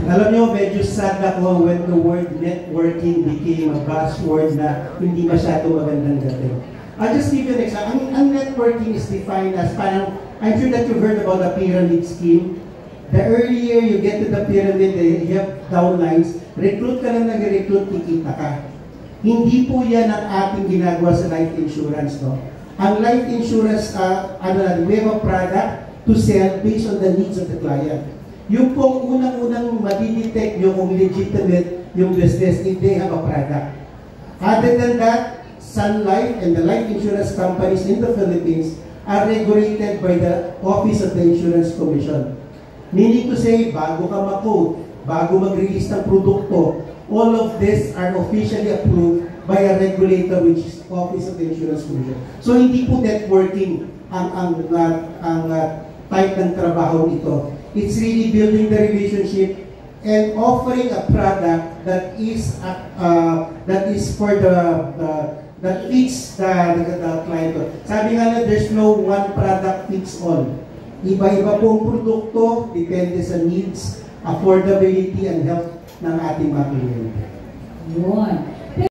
Alam nyo, medyo sad ako when the word networking became a buzzword na hindi masyado magandang dating. I'll just give you an example. Ang networking is defined as parang, I'm sure that you've heard about the pyramid scheme. The earlier you get to the pyramid, you have downlines, recruit ka lang nag-recruit, kikita ka. Hindi po yan ang ating ginagawa sa life insurance, no? Ang life insurance, we have a product to sell based on the needs of the client. Yung pong unang-unang madidetect nyo kung legitimate yung business if they have a product. Other than that, Sun Life and the life insurance companies in the Philippines are regulated by the Office of the Insurance Commission. Meaning to say, bago ka mag-quote, bago mag-release ng produkto, all of this are officially approved by a regulator which is Office of the Insurance Commission. So hindi po networking ang type ng trabaho ito. It's really building the relationship and offering a product that is for that fits the client. Sabi nga na, there's no one product fits all. Iba-iba pong produkto, depende sa needs, affordability, and health ng ating mga kliyente. Yun.